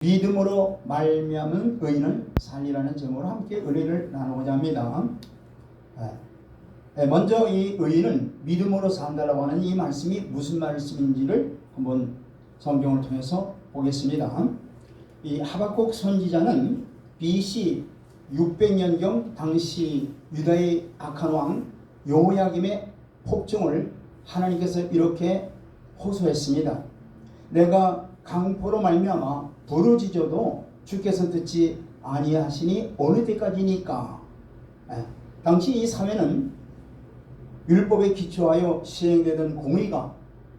믿음으로 말미암은 의인은 살리라는 제목으로 함께 의뢰를 나누고자 합니다. 먼저 이 의인은 믿음으로 산다라고 하는 이 말씀이 무슨 말씀인지를 한번 성경을 통해서 보겠습니다. 이 하박국 선지자는 BC 600년경 당시 유다의 악한 왕 여호야김의 폭정을 하나님께서 이렇게 호소했습니다. 내가 강포로 말미암아 부르짖어도 주께서 듣지 아니하시니 어느 때까지니까. 당시 이 사회는 율법에 기초하여 시행되던 공의가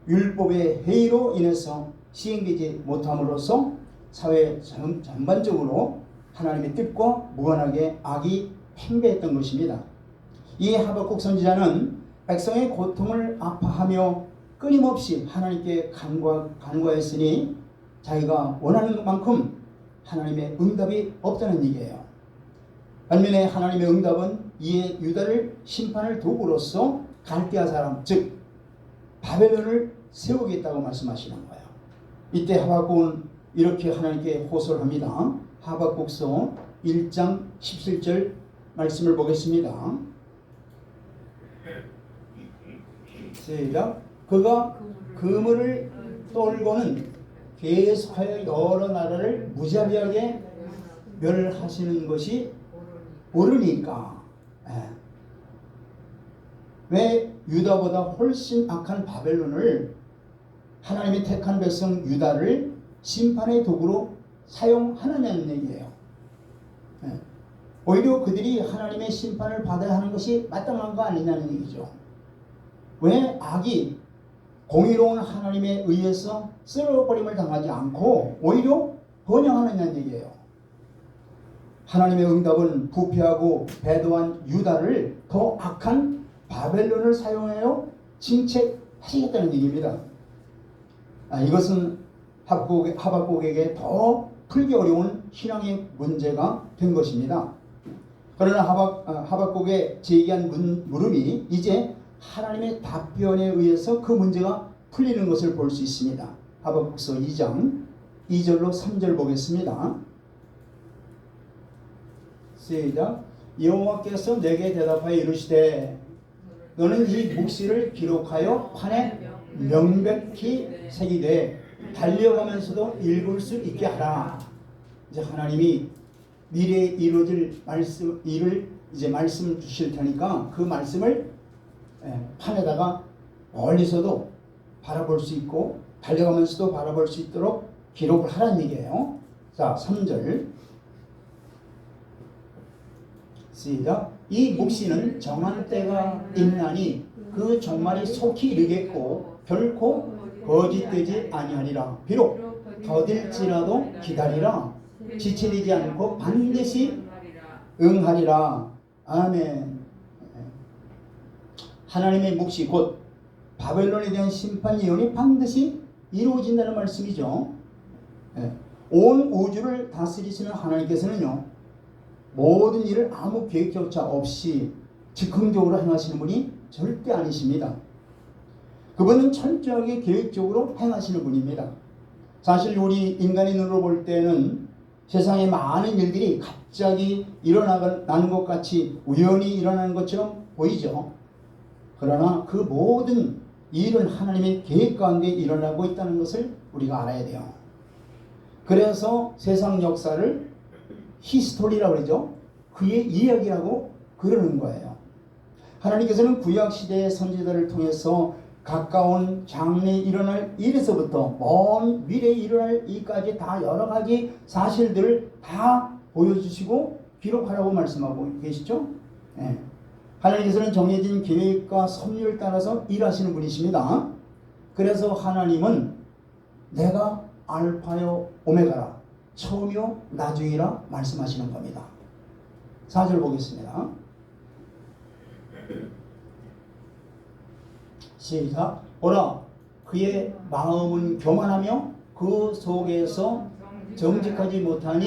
율법의 해이로 인해서 시행되지 못함으로써 사회 전반적으로 하나님의 뜻과 무관하게 악이 팽배했던 것입니다. 이 하박국 선지자는 백성의 고통을 아파하며 끊임없이 하나님께 간구하였으니 자기가 원하는 만큼 하나님의 응답이 없다는 얘기예요. 반면에 하나님의 응답은 이에 유다를 심판을 도구로서 갈대아 사람 즉 바벨론을 세우겠다고 말씀하시는 거예요. 이때 하박국은 이렇게 하나님께 호소를 합니다. 하박국서 1장 17절 말씀을 보겠습니다. 시작. 그가 그물을 떨고는 계속하여 여러 나라를 무자비하게 멸하시는 것이 옳으니까. 왜 유다보다 훨씬 악한 바벨론을 하나님이 택한 백성 유다를 심판의 도구로 사용하느냐는 얘기예요. 오히려 그들이 하나님의 심판을 받아야 하는 것이 마땅한 거 아니냐는 얘기죠. 왜 악이 공의로운 하나님에 의해서 쓸어버림을 당하지 않고 오히려 번영하느냐는 얘기예요. 하나님의 응답은 부패하고 배도한 유다를 더 악한 바벨론을 사용하여 징책하시겠다는 얘기입니다. 이것은 하박국에게 더 풀기 어려운 신앙의 문제가 된 것입니다. 그러나 하박국에 제기한 물음이 이제 하나님의 답변에 의해서 그 문제가 풀리는 것을 볼 수 있습니다. 하박국서 2장 2절로 3절 보겠습니다. 시작. 여호와께서 내게 대답하여 이르시되 너는 이 묵시를 기록하여 판에 명백히 새기되 달려가면서도 읽을 수 있게 하라. 이제 하나님이 미래에 이루어질 일을 이제 말씀 주실 테니까 그 말씀을 판에다가 멀리서도 바라볼 수 있고 달려가면서도 바라볼 수 있도록 기록을 하라는 얘기예요. 자, 3절 시작. 이 묵시는 정한 때가 있나니 그 종말이 속히 이르겠고 결코 거짓되지 아니하리라. 비록 더딜지라도 기다리라. 지체되지 않고 반드시 응하리라. 아멘. 하나님의 묵시 곧 바벨론에 대한 심판 예언이 반드시 이루어진다는 말씀이죠. 온 우주를 다스리시는 하나님께서는요, 모든 일을 아무 계획조차 없이 즉흥적으로 행하시는 분이 절대 아니십니다. 그분은 철저하게 계획적으로 행하시는 분입니다. 사실 우리 인간의 눈으로 볼 때는 세상에 많은 일들이 갑자기 일어나는 것 같이 우연히 일어나는 것처럼 보이죠. 그러나 그 모든 일은 하나님의 계획 가운데 일어나고 있다는 것을 우리가 알아야 돼요. 그래서 세상 역사를 히스토리라고 그러죠. 그의 이야기라고 그러는 거예요. 하나님께서는 구약시대의 선지자를 통해서 가까운 장래에 일어날 일에서부터 먼 미래에 일어날 일까지 다 여러 가지 사실들을 다 보여주시고 기록하라고 말씀하고 계시죠. 하나님께서는 정해진 계획과 섭리를 따라서 일하시는 분이십니다. 그래서 하나님은 내가 알파요 오메가라, 처음이요 나중이라 말씀하시는 겁니다. 4절 보겠습니다. 시작. 보라, 그의 마음은 교만하며 그 속에서 정직하지 못하나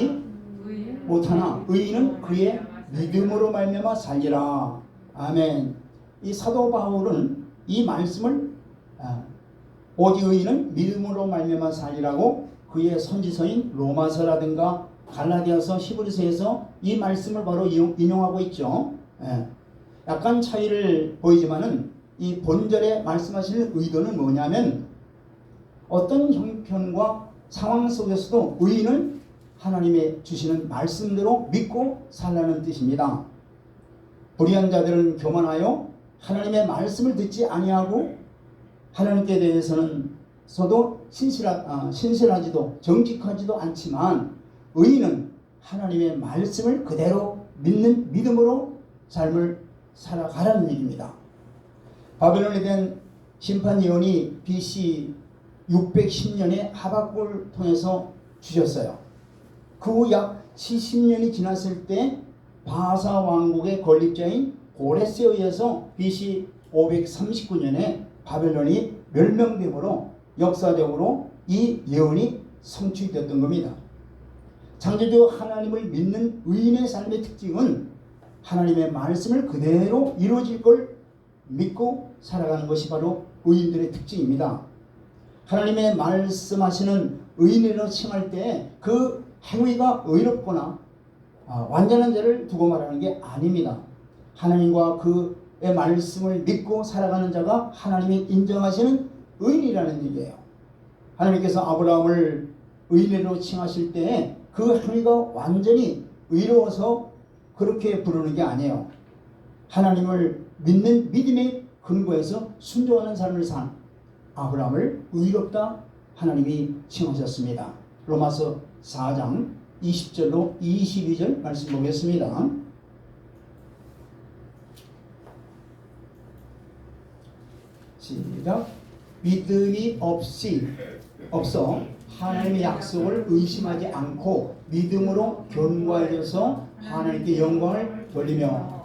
의인은 그의 믿음으로 말미암아 살리라. 아멘. 이 사도 바울은 이 말씀을 오직 의인은 믿음으로 말미암아 살리라고 그의 선지서인 로마서라든가 갈라디아서, 히브리서에서 이 말씀을 바로 인용하고 있죠. 예. 약간 차이를 보이지만은 이 본절에 말씀하시는 의도는 뭐냐면 어떤 형편과 상황 속에서도 의인은 하나님의 주시는 말씀대로 믿고 살라는 뜻입니다. 불의한 자들은 교만하여 하나님의 말씀을 듣지 아니하고 하나님께 대해서는 신실하지도 정직하지도 않지만 의인은 하나님의 말씀을 그대로 믿는 믿음으로 삶을 살아가라는 얘기입니다. 바벨론에 대한 심판 예언이 BC 610년에 하박국을 통해서 주셨어요. 그 후 약 70년이 지났을 때 바사 왕국의 건립자인 고레스에 의해서 BC 539년에 바벨론이 멸명됨으로 역사적으로 이 예언이 성취되었던 겁니다. 창조주 하나님을 믿는 의인의 삶의 특징은 하나님의 말씀을 그대로 이루어질 걸 믿고 살아가는 것이 바로 의인들의 특징입니다. 하나님의 말씀하시는 의인이라고 칭할 때 그 행위가 의롭거나 완전한 자를 두고 말하는 게 아닙니다. 하나님과 그의 말씀을 믿고 살아가는 자가 하나님이 인정하시는 의인이라는 얘기예요. 하나님께서 아브라함을 의인으로 칭하실 때 그 행위가 완전히 의로워서 그렇게 부르는 게 아니에요. 하나님을 믿는 믿음의 근거에서 순종하는 삶을 산 아브라함을 의롭다 하나님이 칭하셨습니다. 로마서 4장 20절로 22절 말씀 보겠습니다. 시작. 믿음이 없어 하나님의 약속을 의심하지 않고 믿음으로 견고하여서 하나님께 영광을 돌리며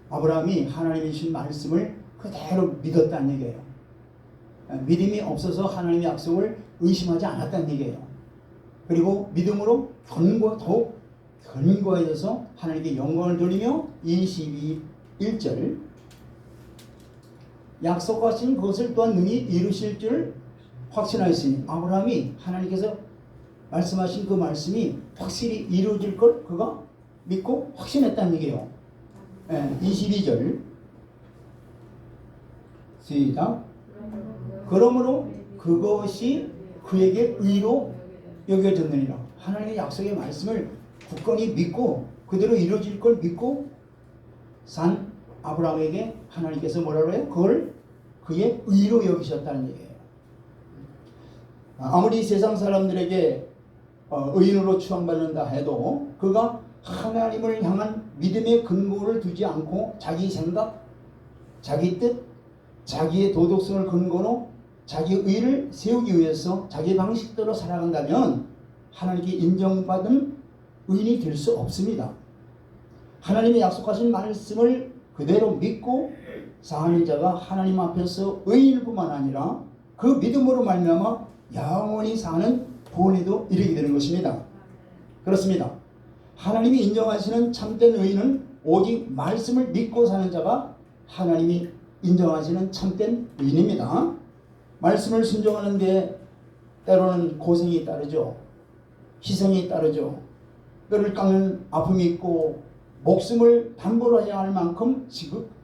아브라함이 하나님이 주신 말씀을 그대로 믿었다는 얘기예요. 믿음이 없어서 하나님의 약속을 의심하지 않았다는 얘기예요. 그리고 믿음으로 더욱 견고해져서 하나님께 영광을 돌리며 21절 약속하신 그것을 또한 능히 이루실 줄 확신하였으니 아브라함이 하나님께서 말씀하신 그 말씀이 확실히 이루어질 걸 그가 믿고 확신했다는 얘기예요. 22절 시작. 그러므로 그것이 그에게 의로 여겨졌느니라. 하나님의 약속의 말씀을 굳건히 믿고 그대로 이루어질 걸 믿고 산 아브라함에게 하나님께서 뭐라고 해요? 그걸 그의 의로 여기셨다는 얘기예요. 아무리 세상 사람들에게 의인으로 추앙받는다 해도 그가 하나님을 향한 믿음의 근거를 두지 않고 자기 생각, 자기 뜻, 자기의 도덕성을 근거로 자기 의를 세우기 위해서 자기 방식대로 살아간다면 하나님께 인정받은 의인이 될 수 없습니다. 하나님의 약속하신 말씀을 그대로 믿고 사는 자가 하나님 앞에서 의인일 뿐만 아니라 그 믿음으로 말미암아 영원히 사는 구원에도 이르게 되는 것입니다. 그렇습니다. 하나님이 인정하시는 참된 의인은 오직 말씀을 믿고 사는 자가 하나님이 인정하시는 참된 의인입니다. 말씀을 순종하는 데 때로는 고생이 따르죠. 희생이 따르죠. 뼈를 깎는 아픔이 있고 목숨을 담보로 해야 할 만큼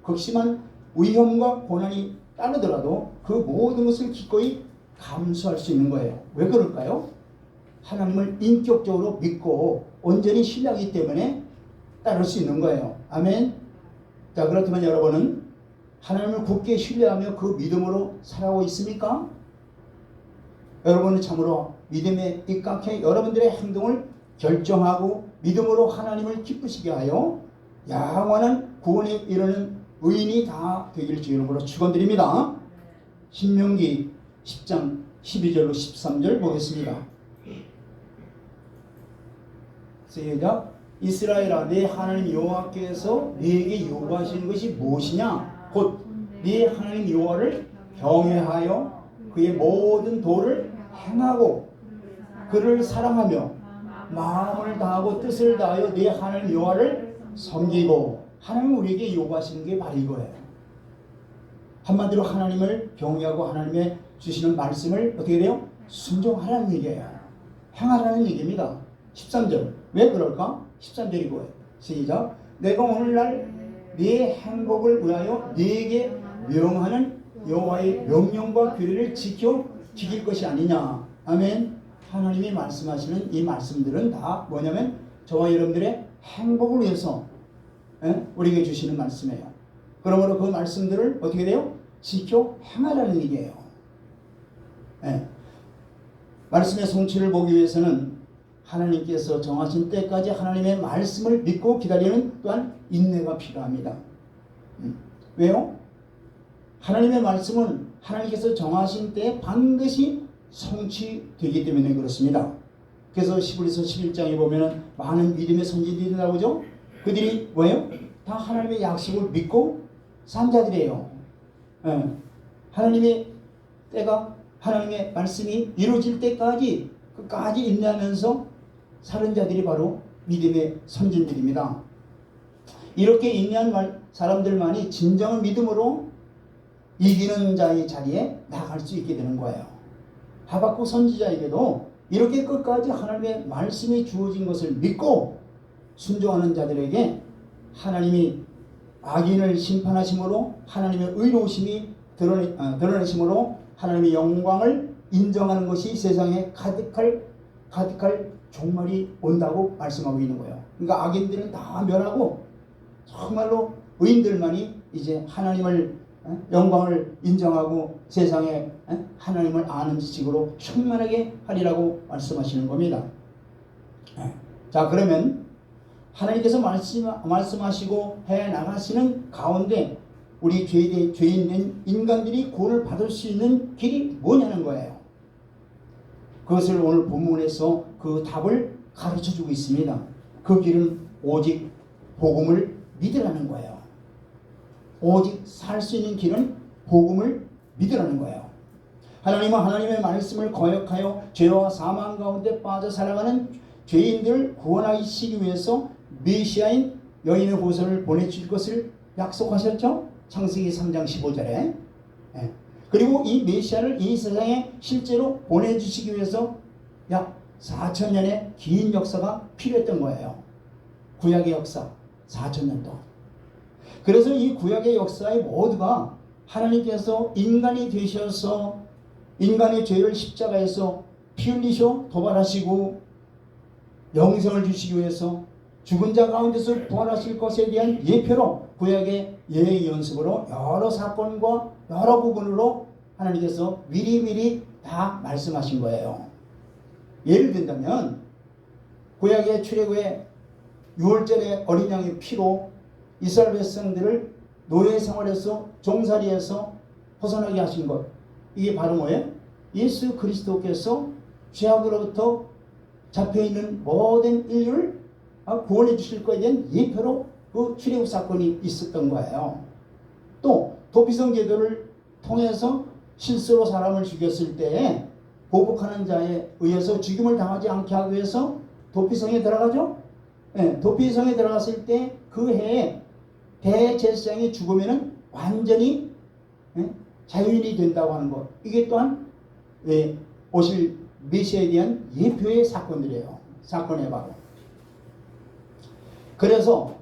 극심한 위험과 고난이 따르더라도 그 모든 것을 기꺼이 감수할 수 있는 거예요. 왜 그럴까요? 하나님을 인격적으로 믿고 온전히 신뢰하기 때문에 따를 수 있는 거예요. 아멘. 자, 그렇다면 여러분은 하나님을 굳게 신뢰하며 그 믿음으로 살아가고 있습니까? 여러분은 참으로 믿음에 입각해 여러분들의 행동을 결정하고 믿음으로 하나님을 기쁘시게 하여 영원한 구원에 이르는 의인이 다 되길 주 이름으로 축원드립니다. 신명기 10장 12절로 13절 보겠습니다. 시작. 이스라엘아, 네 하나님 여호와께서 네게 요구하시는 것이 무엇이냐? 곧 네 하나님 여호와를 경외하여 그의 모든 도를 행하고 그를 사랑하며 마음을 다하고 뜻을 다하여 네 하나님 여호와를 섬기고. 하나님 우리에게 요구하시는 게 바로 이거예요. 한마디로 하나님을 경외하고 하나님의 주시는 말씀을 어떻게 돼요? 순종하라는 얘기예요. 행하라는 얘기입니다. 13절. 왜 그럴까? 13절이고 시작. 내가 오늘날 네 행복을 위하여 네게 명하는 여호와의 명령과 규례를 지킬 것이 아니냐. 아멘. 하나님이 말씀하시는 이 말씀들은 다 뭐냐면 저와 여러분들의 행복을 위해서 우리에게 주시는 말씀이에요. 그러므로 그 말씀들을 어떻게 돼요? 지켜 행하라는 얘기예요. 말씀의 성취를 보기 위해서는 하나님께서 정하신 때까지 하나님의 말씀을 믿고 기다리는 또한 인내가 필요합니다. 왜요? 하나님의 말씀은 하나님께서 정하신 때에 반드시 성취되기 때문에 그렇습니다. 그래서 히브리서 11장에 보면 많은 믿음의 선지들이 나오죠. 그들이 뭐예요? 다 하나님의 약속을 믿고 산 자들이에요. 하나님의 때가 하나님의 말씀이 이루어질 때까지 끝까지 인내하면서 사는 자들이 바로 믿음의 선진들입니다. 이렇게 인내한 사람들만이 진정한 믿음으로 이기는 자의 자리에 나갈 수 있게 되는 거예요. 하박국 선지자에게도 이렇게 끝까지 하나님의 말씀이 주어진 것을 믿고 순종하는 자들에게 하나님이 악인을 심판하심으로 하나님의 의로우심이 드러내심으로 하나님의 영광을 인정하는 것이 세상에 가득할 종말이 온다고 말씀하고 있는 거예요. 그러니까 악인들은 다 멸하고 정말로 의인들만이 이제 하나님을 영광을 인정하고 세상에 하나님을 아는 지식으로 충만하게 하리라고 말씀하시는 겁니다. 자, 그러면 하나님께서 말씀하시고 해나가시는 가운데 우리 죄인된 인간들이 구원을 받을 수 있는 길이 뭐냐는 거예요. 그것을 오늘 본문에서 그 답을 가르쳐주고 있습니다. 그 길은 오직 복음을 믿으라는 거예요. 오직 살 수 있는 길은 복음을 믿으라는 거예요. 하나님은 하나님의 말씀을 거역하여 죄와 사망 가운데 빠져 살아가는 죄인들을 구원하시기 위해서 메시아인 여인의 보혈을 보내줄 것을 약속하셨죠. 창세기 3장 15절에. 그리고 이 메시아를 이 세상에 실제로 보내주시기 위해서 약 4,000년의 긴 역사가 필요했던 거예요. 구약의 역사 4,000년 동안. 그래서 이 구약의 역사의 모두가 하나님께서 인간이 되셔서 인간의 죄를 십자가에서 피 흘리셔 도발하시고 영생을 주시기 위해서 죽은 자 가운데서 부활하실 것에 대한 예표로 구약의 예의 연습으로 여러 사건과 여러 부분으로 하나님께서 미리미리 다 말씀하신 거예요. 예를 든다면 구약의 출애굽의 6월절의 어린 양의 피로 이스라엘 백성들을 노예 생활에서 종살이에서 벗어나게 하신 것, 이게 바로 뭐예요? 예수 그리스도께서 죄악으로부터 잡혀있는 모든 인류를 구원해 주실 것에 대한 예표로 그 출애굽 사건이 있었던 거예요. 또 도피성 제도를 통해서 실수로 사람을 죽였을 때 보복하는 자에 의해서 죽임을 당하지 않게 하기 위해서 도피성에 들어가죠. 도피성에 들어갔을 때 그 해에 대제사장이 죽으면 완전히 자유인이 된다고 하는 것, 이게 또한 오실 메시아에 대한 예표의 사건들이에요. 사건의 바로. 그래서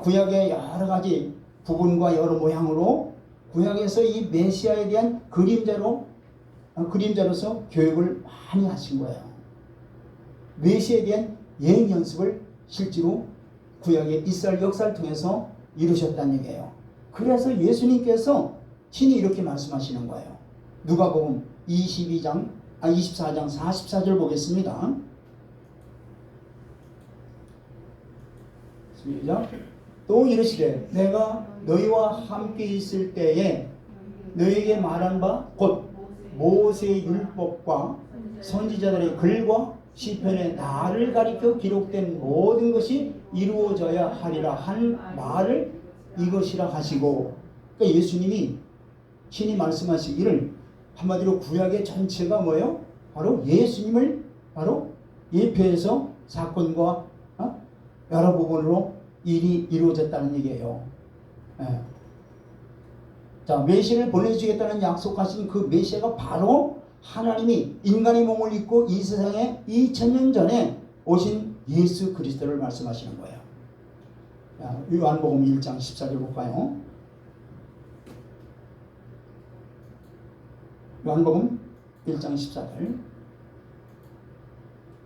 구약의 여러 가지 부분과 여러 모양으로 구약에서 이 메시아에 대한 그림자로서 교육을 많이 하신 거예요. 메시아에 대한 예행 연습을 실제로 구약의 이스라엘 역사를 통해서 이루셨다는 얘기예요. 그래서 예수님께서 친히 이렇게 말씀하시는 거예요. 누가복음 24장 44절 보겠습니다. 시작. 또 이르시되 내가 너희와 함께 있을 때에 너희에게 말한 바 곧 모세의 율법과 선지자들의 글과 시편에 나를 가리켜 기록된 모든 것이 이루어져야 하리라 한 말을 이것이라 하시고, 그러니까 예수님이 친히 말씀하시기를 한마디로 구약의 전체가 뭐예요? 바로 예수님을 바로 예표해서 사건과 여러 부분으로 일이 이루어졌다는 얘기예요. 자, 메시아를 보내주시겠다는 약속하신 그 메시아가 바로 하나님이 인간의 몸을 입고 이 세상에 2000년 전에 오신 예수 그리스도를 말씀하시는 거예요. 자, 요한복음 1장 14절 볼까요? 요한복음 1장 14절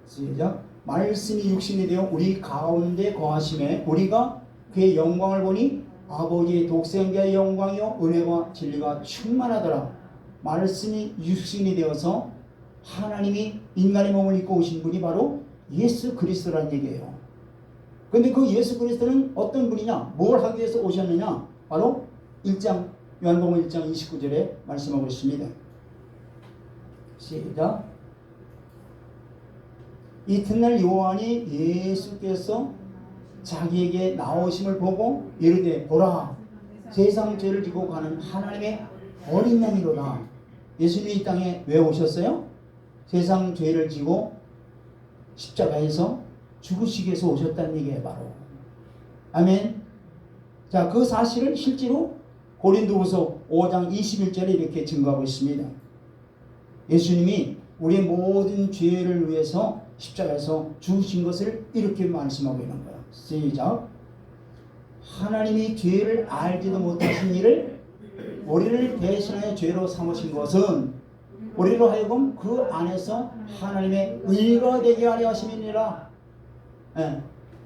시작. 말씀이 육신이 되어 우리 가운데 거하심에 우리가 그의 영광을 보니 아버지의 독생자의 영광이요 은혜와 진리가 충만하더라. 말씀이 육신이 되어서 하나님이 인간의 몸을 입고 오신 분이 바로 예수 그리스도라는 얘기예요. 그런데 그 예수 그리스도는 어떤 분이냐? 뭘 하기 위해서 오셨느냐? 바로 1장 요한복음 1장 29절에 말씀하고 있습니다. 시작. 이튿날 요한이 예수께서 자기에게 나오심을 보고 이르되 보라 세상 죄를 지고 가는 하나님의 어린 양이로다. 예수님이 이 땅에 왜 오셨어요? 세상 죄를 지고 십자가에서 죽으시기 위해서 오셨다는 얘기예요. 바로. 아멘. 자, 그 사실을 실제로 고린도후서 5장 21절에 이렇게 증거하고 있습니다. 예수님이 우리의 모든 죄를 위해서 십자가에서 죽으신 것을 이렇게 말씀하고 있는 거예요. 시작. 하나님이 죄를 알지도 못하신 이를 우리를 대신하여 죄로 삼으신 것은 우리로 하여금 그 안에서 하나님의 의가 되게 하려 하심이니라. 예.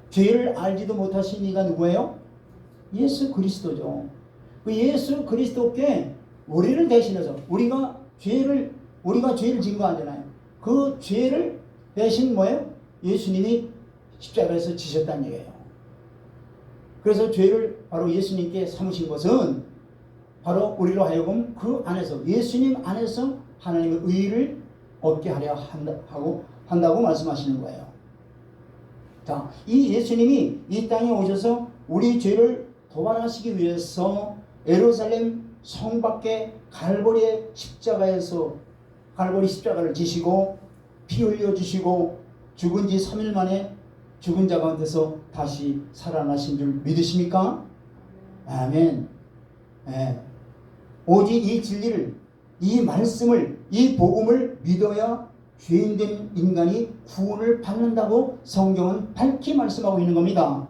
죄를 알지도 못하신 이가 누구예요? 예수 그리스도죠. 그 예수 그리스도께 우리를 대신해서 우리가 죄를 지은 거 아니잖아요. 그 죄를 대신 뭐예요? 예수님이 십자가에서 지셨다는 얘기예요. 그래서 죄를 바로 예수님께 삼으신 것은 바로 우리로 하여금 그 안에서 예수님 안에서 하나님의 의를 얻게 하려 한다고 말씀하시는 거예요. 자, 이 예수님이 이 땅에 오셔서 우리 죄를 도발하시기 위해서 예루살렘 성 밖에 갈보리 십자가를 지시고 피 흘려 주시고 죽은 지 3일 만에 죽은 자 가운데서 다시 살아나신 줄 믿으십니까? 아멘. 예. 오직 이 진리를, 이 말씀을, 이 복음을 믿어야 죄인된 인간이 구원을 받는다고 성경은 밝히 말씀하고 있는 겁니다.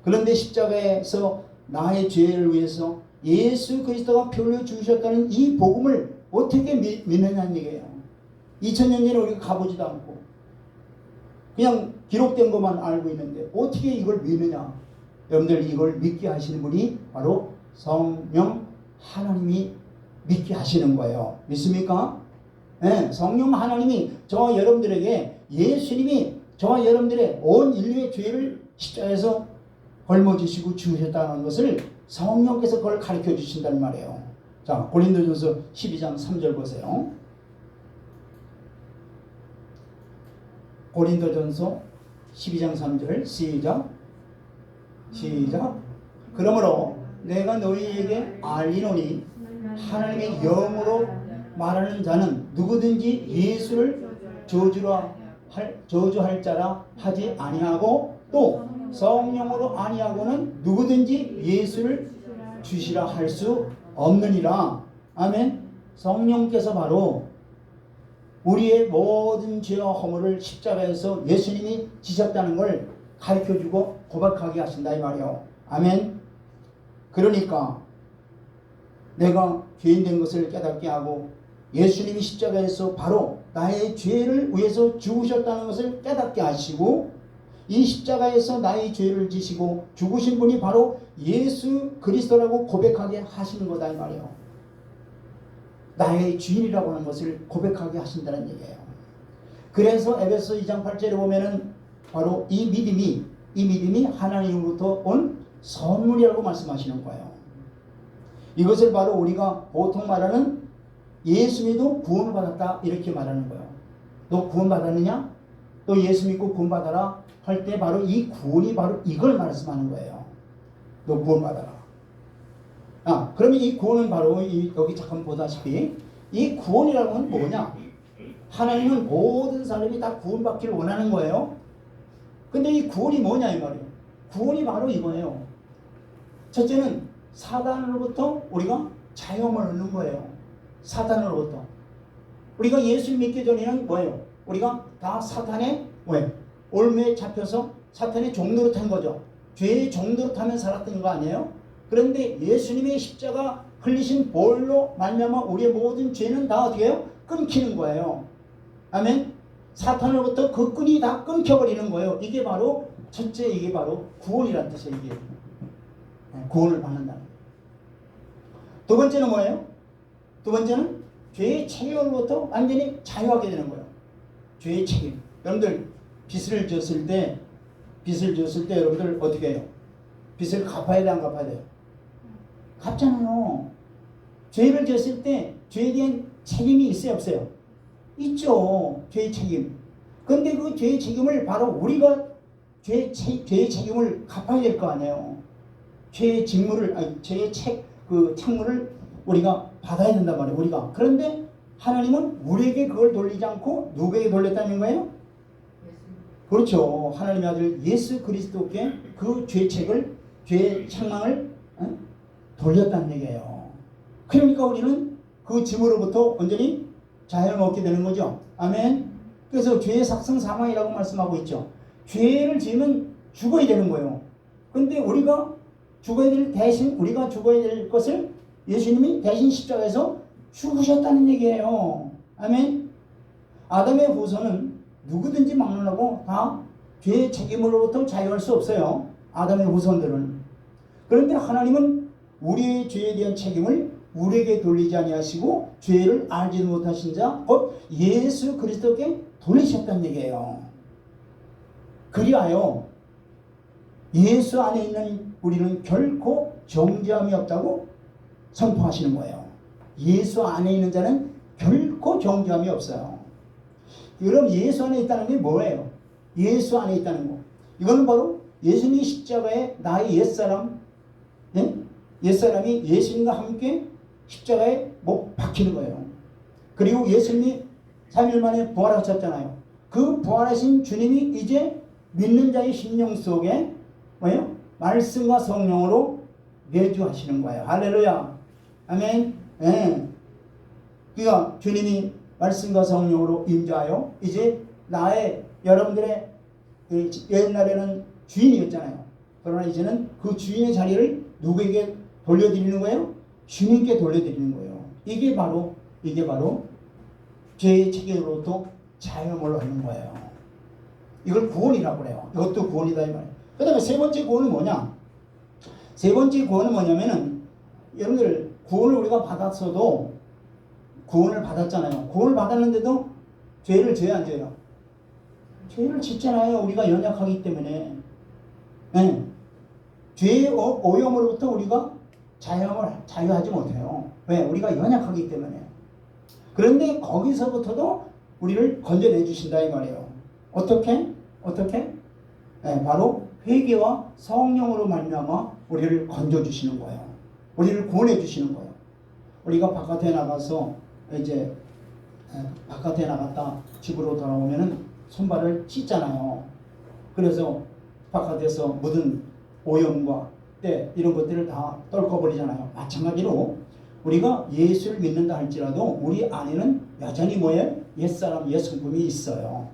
그런데 십자가에서 나의 죄를 위해서 예수 그리스도가 피 흘려 죽으셨다는 이 복음을 어떻게 믿느냐는 얘기예요. 2000년 전에 우리가 가보지도 않고 그냥 기록된 것만 알고 있는데 어떻게 이걸 믿느냐? 여러분들, 이걸 믿게 하시는 분이 바로 성령 하나님이 믿게 하시는 거예요. 믿습니까? 네, 성령 하나님이 저와 여러분들에게, 예수님이 저와 여러분들의 온 인류의 죄를 십자가에서 걸머지시고 죽으셨다는 것을 성령께서 그걸 가르쳐 주신다는 말이에요. 자, 고린도전서 12장 3절 보세요. 고린도전서 12장 3절 시작. 그러므로 내가 너희에게 알리노니 하나님의 영으로 말하는 자는 누구든지 예수를 저주할 자라 하지 아니하고 또 성령으로 아니하고는 누구든지 예수를 주시라 할 수 없느니라. 아멘. 성령께서 바로 우리의 모든 죄와 허물을 십자가에서 예수님이 지셨다는 걸 가르쳐주고 고백하게 하신다 이 말이에요. 아멘. 그러니까 내가 죄인 된 것을 깨닫게 하고 예수님이 십자가에서 바로 나의 죄를 위해서 죽으셨다는 것을 깨닫게 하시고 이 십자가에서 나의 죄를 지시고 죽으신 분이 바로 예수 그리스도라고 고백하게 하시는 거다 이 말이에요. 나의 주인이라고 하는 것을 고백하게 하신다는 얘기예요. 그래서 에베소 2장 8절에 보면은 바로 이 믿음이 하나님으로부터 온 선물이라고 말씀하시는 거예요. 이것을 바로 우리가 보통 말하는 예수 믿고 구원을 받았다 이렇게 말하는 거예요. 너 구원 받았느냐? 또 예수 믿고 구원 받아라 할 때 바로 이 구원이 바로 이걸 말씀하는 거예요. 너 구원 받아라. 그러면 이 구원은 바로 여기 잠깐 보다시피 이 구원이라는 건 뭐냐? 하나님은 모든 사람이 다 구원받기를 원하는 거예요. 근데 이 구원이 뭐냐 이 말이에요. 구원이 바로 이거예요. 첫째는 사단으로부터 우리가 자유함을 얻는 거예요. 사단으로부터. 우리가 예수를 믿기 전에는 뭐예요? 우리가 다 사탄의 왜? 올무에 잡혀서 사탄의 종노릇 한 거죠. 죄의 종노릇 하면 살았던 거 아니에요? 그런데 예수님의 십자가 흘리신 보혈로 말미암아 우리의 모든 죄는 다 어떻게 해요? 끊기는 거예요. 아멘. 사탄으로부터 그 끈이 다 끊겨버리는 거예요. 이게 바로 첫째, 이게 바로 구원이라는 뜻이에요. 이게 구원을 받는다는 거예요. 두 번째는 뭐예요? 두 번째는 죄의 책임으로부터 완전히 자유하게 되는 거예요. 죄의 책임. 여러분들 빚을 졌을 때 여러분들 어떻게 해요? 빚을 갚아야 돼, 안 갚아야 돼요? 갚잖아요. 죄를 졌을 때 죄에 대한 책임이 있어요, 없어요? 있죠. 죄의 책임. 근데 그 죄의 책임을 바로 우리가 죄의 책임을 갚아야 될 거 아니에요. 죄의 죄의 책무를 우리가 받아야 된단 말이에요. 우리가. 그런데 하나님은 우리에게 그걸 돌리지 않고 누구에게 돌렸다는 거예요? 그렇죠. 하나님의 아들 예수 그리스도께 그 죄의 책망을 돌렸다는 얘기예요. 그러니까 우리는 그 짐으로부터 완전히 자유를 얻게 되는 거죠. 아멘. 그래서 죄의 삭성 사망이라고 말씀하고 있죠. 죄를 지으면 죽어야 되는 거예요. 근데 우리가 죽어야 될 것을 예수님이 대신 십자가에서 죽으셨다는 얘기예요. 아멘. 아담의 후손은 누구든지 막론하고 다 죄의 책임으로부터 자유할 수 없어요. 아담의 후손들은. 그런데 하나님은 우리의 죄에 대한 책임을 우리에게 돌리지 아니하시고 죄를 알지 못하신 자 곧 예수 그리스도께 돌리셨다는 얘기예요. 그리하여 예수 안에 있는 우리는 결코 정죄함이 없다고 선포하시는 거예요. 예수 안에 있는 자는 결코 정죄함이 없어요. 여러분 예수 안에 있다는 게 뭐예요? 예수 안에 있다는 거. 이거는 바로 예수님이 십자가에 나의 옛사람, 옛사람이 예수님과 함께 십자가에 못 박히는 거예요. 그리고 예수님이 3일 만에 부활하셨잖아요. 그 부활하신 주님이 이제 믿는 자의 심령 속에 뭐예요? 말씀과 성령으로 내주하시는 거예요. 할렐루야. 아멘. 네. 그러니까 주님이 말씀과 성령으로 임재하여 이제 여러분들의 옛날에는 주인이었잖아요. 그러나 이제는 그 주인의 자리를 누구에게 돌려드리는 거예요? 주님께 돌려드리는 거예요. 이게 바로 죄의 책임으로부터 자유함을 얻는 거예요. 이걸 구원이라고 그래요. 이것도 구원이다 이 말이에요. 그 다음에 세 번째 구원은 뭐냐? 세 번째 구원은 뭐냐면은 여러분들 구원을 우리가 받았어도 구원을 받았잖아요. 구원을 받았는데도 죄를 져야 안 져요? 죄를 짓잖아요. 우리가 연약하기 때문에. 네. 죄의 오염으로부터 우리가 자유하지 못해요. 왜? 우리가 연약하기 때문에. 그런데 거기서부터도 우리를 건져내 주신다 이 말이에요. 어떻게? 네, 바로 회개와 성령으로 말미암아 우리를 건져 주시는 거예요. 우리를 구원해 주시는 거예요. 우리가 바깥에 나가서 이제 바깥에 나갔다 집으로 돌아오면은 손발을 씻잖아요. 그래서 바깥에서 묻은 오염과 때 이런 것들을 다 떨궈버리잖아요. 마찬가지로 우리가 예수를 믿는다 할지라도 우리 안에는 여전히 뭐예요? 옛사람, 옛성품이 있어요.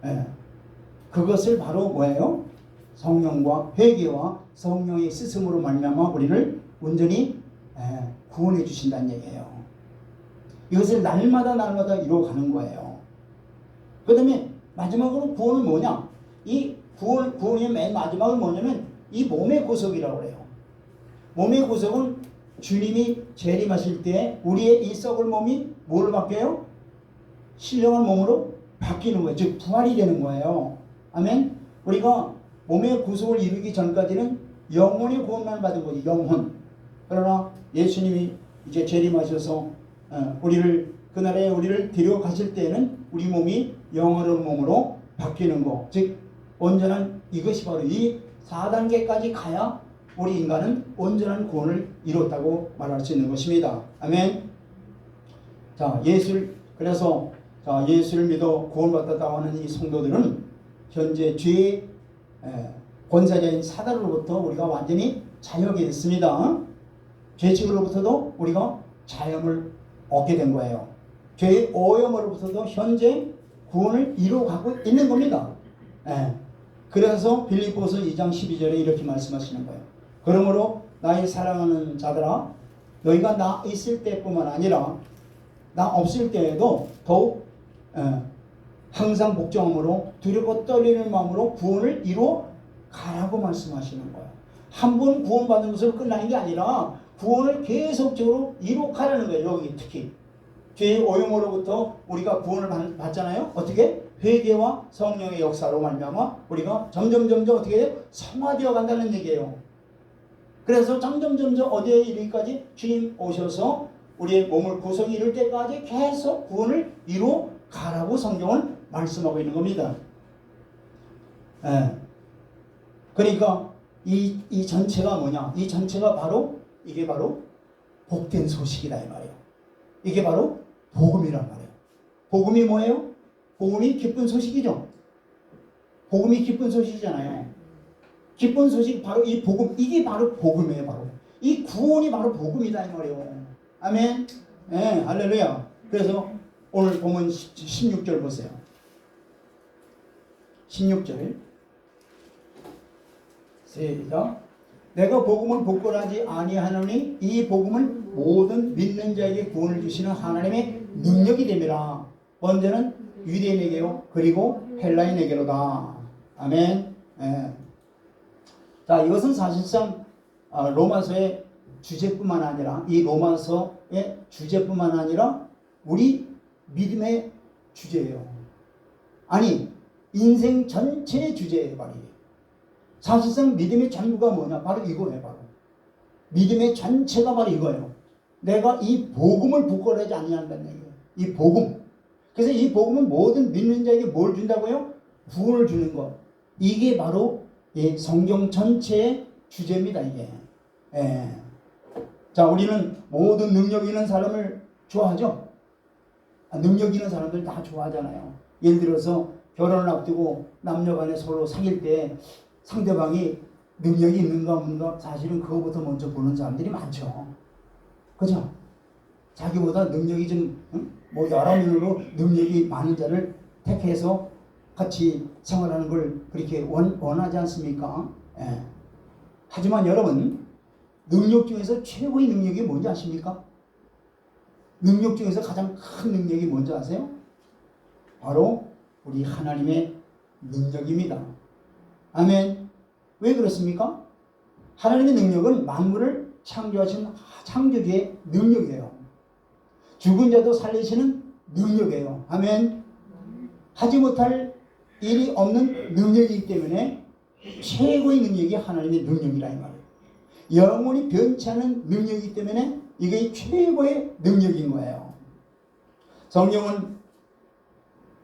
예. 그것을 바로 뭐예요? 성령과 회개와 성령의 쓰심으로 말미암아 우리를 온전히 구원해 주신다는 얘기예요. 이것을 날마다 이루어가는 거예요. 그 다음에 마지막으로 구원은 뭐냐? 이 구원의 맨 마지막은 뭐냐면 이 몸의 구속이라고 그래요. 몸의 구속은 주님이 재림하실 때 우리의 이 썩을 몸이 뭐로 바뀌어요? 신령한 몸으로 바뀌는 거예요. 즉 부활이 되는 거예요. 아멘. 우리가 몸의 구속을 이루기 전까지는 영혼의 구원만 받은 거지. 영혼. 그러나 예수님이 이제 재림하셔서 그날에 우리를 데려가실 때에는 우리 몸이 영원한 몸으로 바뀌는 거. 즉 온전한 이것이 바로 이 4단계까지 가야 우리 인간은 온전한 구원을 이뤘다고 말할 수 있는 것입니다. 아멘. 자, 예수를 믿어 구원받았다고 하는 이 성도들은 현재 죄의 권세자인 사단으로부터 우리가 완전히 자유하게 됐습니다. 죄책으로부터도 우리가 자유를 얻게 된 거예요. 죄의 오염으로부터도 현재 구원을 이루어가고 있는 겁니다. 예. 그래서 빌립보서 2장 12절에 이렇게 말씀하시는 거예요. 그러므로 나의 사랑하는 자들아, 너희가 나 있을 때뿐만 아니라 나 없을 때에도 더욱 항상 복종함으로 두렵고 떨리는 마음으로 구원을 이루어 가라고 말씀하시는 거예요. 한 번 구원받은 것으로 끝나는 게 아니라 구원을 계속적으로 이루어 가라는 거예요. 여기 특히 죄의 오염으로부터 우리가 구원을 받잖아요. 어떻게? 회개와 성령의 역사로 말미암아 우리가 점점 어떻게 돼요? 성화되어 간다는 얘기예요. 그래서 점점 어디에 이르기까지 주님 오셔서 우리의 몸을 구성이 이룰 때까지 계속 구원을 이루어 가라고 성경은 말씀하고 있는 겁니다. 예. 그러니까 이 전체가 뭐냐? 이 전체가 바로 이게 바로 복된 소식이다 이 말이에요. 이게 바로 복음이란 말이에요. 복음이 뭐예요? 복음이 기쁜 소식이죠. 복음이 기쁜 소식이잖아요. 기쁜 소식 바로 이 복음, 이게 바로 복음이에요. 바로 이 구원이 바로 복음이다 이 말이에요. 아멘. 예, 할렐루야. 그래서 오늘 보면 16절 보세요. 16절 시작. 내가 복음을 부끄러워하지 아니하노니 이 복음은 모든 믿는 자에게 구원을 주시는 하나님의 능력이 됨이라. 먼저는 유대인에게요 그리고 헬라인에게로다. 아멘. 예. 자, 이것은 사실상 로마서의 주제뿐만 아니라 이 로마서의 주제뿐만 아니라 우리 믿음의 주제예요. 아니 인생 전체의 주제예요. 바로 이게. 사실상 믿음의 전부가 뭐냐? 바로 이거예요. 바로 믿음의 전체가 바로 이거예요. 내가 이 복음을 부끄러워하지 아니한다는 얘기예요. 이 복음. 그래서 이 복음은 모든 믿는 자에게 뭘 준다고요? 구원을 주는 것. 이게 바로 이 성경 전체의 주제입니다. 이게. 예. 자, 우리는 모든 능력 있는 사람을 좋아하죠. 능력 있는 사람들 다 좋아하잖아요. 예를 들어서 결혼을 앞두고 남녀간에 서로 사귈 때 상대방이 능력이 있는가 없는가 사실은 그거부터 먼저 보는 사람들이 많죠. 그죠? 자기보다 능력이 좀 여러 명으로 능력이 많은 자를 택해서 같이 생활하는 걸 그렇게 원하지 않습니까? 예. 하지만 여러분 능력 중에서 최고의 능력이 뭔지 아십니까? 능력 중에서 가장 큰 능력이 뭔지 아세요? 바로 우리 하나님의 능력입니다. 아멘. 왜 그렇습니까? 하나님의 능력은 만물을 창조하신 창조주의 능력이에요. 죽은 자도 살리시는 능력이에요. 아멘. 하지 못할 일이 없는 능력이기 때문에 최고의 능력이 하나님의 능력이라 이 말이에요. 영원히 변치 않은 능력이기 때문에 이게 최고의 능력인 거예요. 성경은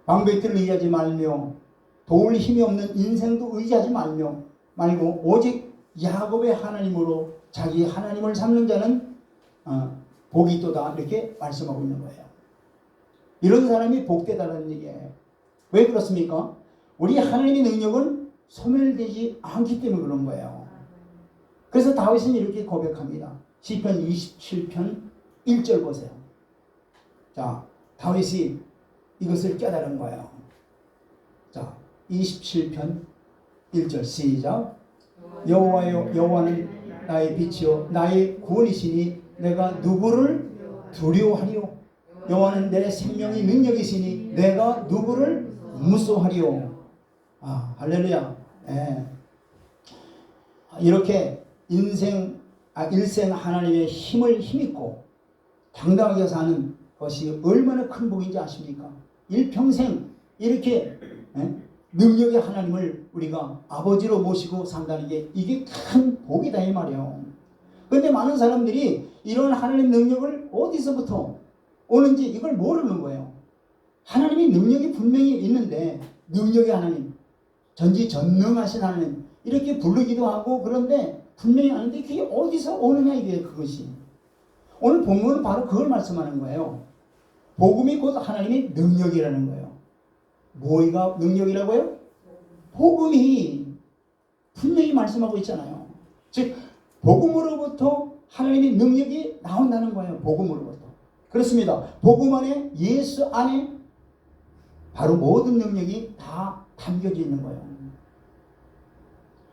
방백들을 의지하지 말며 도울 힘이 없는 인생도 의지하지 말고 오직 야곱의 하나님으로 자기 하나님을 삼는 자는 복이 있도다 이렇게 말씀하고 있는 거예요. 이런 사람이 복되다는 얘기예요. 왜 그렇습니까? 우리 하나님의 능력은 소멸되지 않기 때문에 그런 거예요. 그래서 다윗은 이렇게 고백합니다. 시편 27편 1절 보세요. 자, 다윗이 이것을 깨달은 거예요. 자, 27편 1절 시작. 여호와여, 여호와는 나의 빛이요 나의 구원이시니 내가 누구를 두려워하리요? 여호와는 내 생명의 능력이시니 내가 누구를 무서워하리요? 할렐루야. 예. 이렇게 일생 하나님의 힘을 힘입고 당당하게 사는 것이 얼마나 큰 복인지 아십니까? 일평생 이렇게 능력의 하나님을 우리가 아버지로 모시고 산다는 게 이게 큰 복이다 이 말이에요. 그런데 많은 사람들이 이런 하나님 능력을 어디서부터 오는지 이걸 모르는 거예요. 하나님의 능력이 분명히 있는데 능력의 하나님, 전지전능하신 하나님 이렇게 부르기도 하고 그런데 분명히 아는데 그게 어디서 오느냐 이게 그것이. 오늘 본문은 바로 그걸 말씀하는 거예요. 복음이 곧 하나님의 능력이라는 거예요. 뭐가 능력이라고요? 복음이 분명히 말씀하고 있잖아요. 즉 복음으로부터 하나님의 능력이 나온다는 거예요. 복음으로부터. 그렇습니다. 복음 안에, 예수 안에 바로 모든 능력이 다 담겨져 있는 거예요.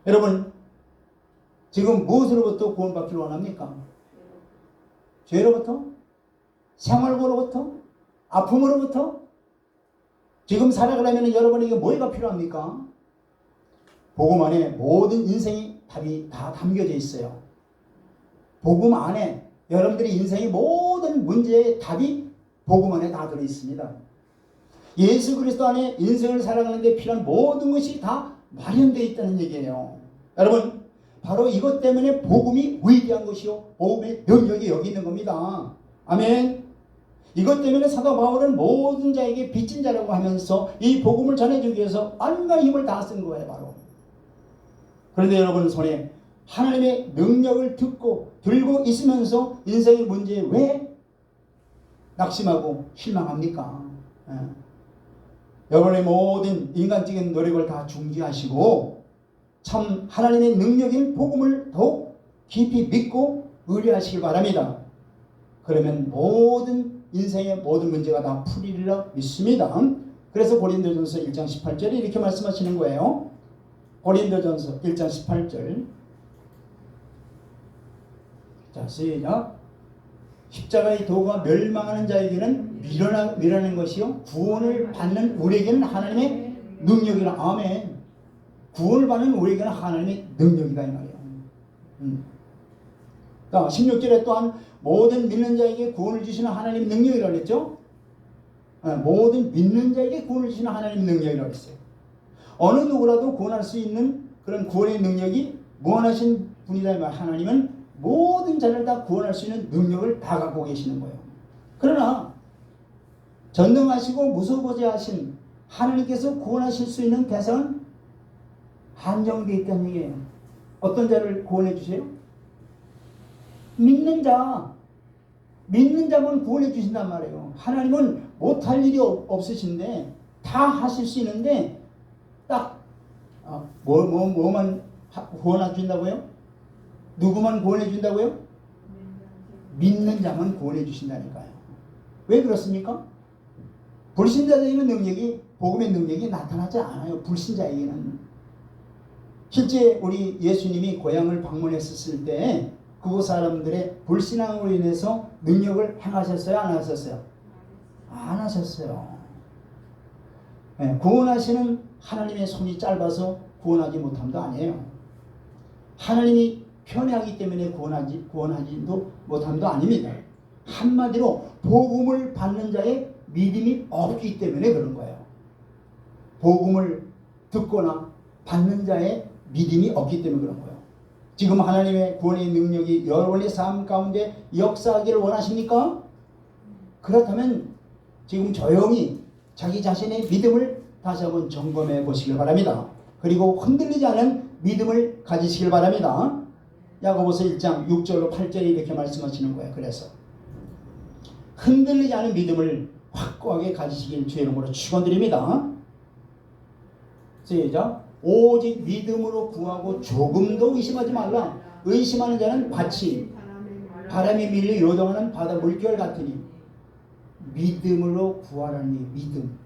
여러분, 지금 무엇으로부터 구원받기를 원합니까? 죄로부터? 생활고로부터? 아픔으로부터? 지금 살아가려면 여러분에게 뭐가 필요합니까? 복음 안에 모든 인생의 답이 다 담겨져 있어요. 복음 안에 여러분들의 인생의 모든 문제의 답이 복음 안에 다 들어있습니다. 예수 그리스도 안에 인생을 살아가는 데 필요한 모든 것이 다 마련되어 있다는 얘기예요. 여러분, 바로 이것 때문에 복음이 위대한 것이요 복음의 능력이 여기 있는 겁니다. 아멘. 이것 때문에 사도 바울은 모든 자에게 빚진 자라고 하면서 이 복음을 전해주기 위해서 온갖 힘을 다 쓴 거예요. 바로. 그런데 여러분 손에 하나님의 능력을 들고 있으면서 인생의 문제에 왜 낙심하고 실망합니까? 여러분의 모든 인간적인 노력을 다 중지하시고 참 하나님의 능력인 복음을 더욱 깊이 믿고 의뢰하시기 바랍니다. 그러면 모든 인생의 모든 문제가 다 풀리리라 믿습니다. 그래서 고린도전서 1장 18절에 이렇게 말씀하시는 거예요. 고린도전서 1장 18절. 자, 시작. 십자가의 도가 멸망하는 자에게는 미련한 것이요 구원을 받는 우리에게는 하나님의 능력이라. 아멘. 구원을 받는 우리에게는 하나님의 능력이다 이 말이에요. 16절에 또한 모든 믿는 자에게 구원을 주시는 하나님의 능력이라고 했죠. 모든 믿는 자에게 구원을 주시는 하나님의 능력이라고 했어요. 어느 누구라도 구원할 수 있는 그런 구원의 능력이 무한하신 분이다 이 말. 하나님은 모든 자를 다 구원할 수 있는 능력을 다 갖고 계시는 거예요. 그러나 전능하시고 무소부재하신 하나님께서 구원하실 수 있는 대상은 한정되어 있다는 얘기예요. 어떤 자를 구원해 주세요? 믿는 자만 구원해 주신단 말이에요. 하나님은 못할 일이 없으신데 다 하실 수 있는데 딱 뭐만 구원해 준다고요? 누구만 구원해 준다고요? 믿는 자만 구원해 주신다니까요. 왜 그렇습니까? 불신자에게는 능력이, 복음의 능력이 나타나지 않아요. 불신자에게는. 실제 우리 예수님이 고향을 방문했었을 때 그곳 사람들의 불신앙으로 인해서 능력을 행하셨어요? 안 하셨어요? 안 하셨어요. 네, 구원하시는 하나님의 손이 짧아서 구원하지 못함도 아니에요. 하나님이 편애하기 때문에 구원하지도 못함도 아닙니다. 한마디로 복음을 받는 자의 믿음이 없기 때문에 그런 거예요. 복음을 듣거나 받는 자의 믿음이 없기 때문에 그런 거예요. 지금 하나님의 구원의 능력이 여러분의 삶 가운데 역사하기를 원하십니까? 그렇다면 지금 조용히 자기 자신의 믿음을 다시 한번 점검해 보시길 바랍니다. 그리고 흔들리지 않은 믿음을 가지시길 바랍니다. 야고보서 1장 6절로 8절에 이렇게 말씀하시는 거예요. 그래서 흔들리지 않은 믿음을 확고하게 가지시길 주의 이름으로 축원드립니다. 시작. 오직 믿음으로 구하고 조금도 의심하지 말라. 의심하는 자는 마치 바람이 밀려 요동하는 바다 물결 같으니. 믿음으로 구하라는 믿음,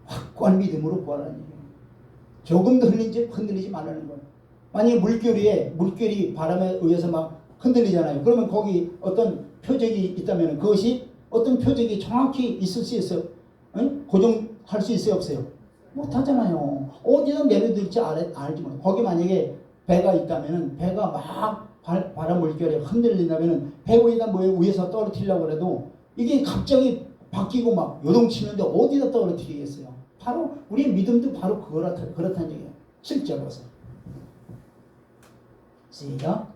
확고한 믿음으로 구하라는 얘기예요. 조금도 흔들리지 말라는 거예요. 만약에 물결이 바람에 의해서 막 흔들리잖아요. 그러면 거기 어떤 표적이 있다면 그것이 어떤 표적이 정확히 있을 수 있어요? 고정할 수 있어요? 없어요? 못하잖아요. 어디서 내려들지 알지 못해요. 거기 만약에 배가 있다면 배가 막 바람 물결에 흔들린다면 배 위에다 위에서 떨어뜨리려고 해도 이게 갑자기 바뀌고 막 요동치는데 어디다 떨어뜨리겠어요? 바로 우리의 믿음도 바로 그렇다는 얘기예요. 실제로서. 시작.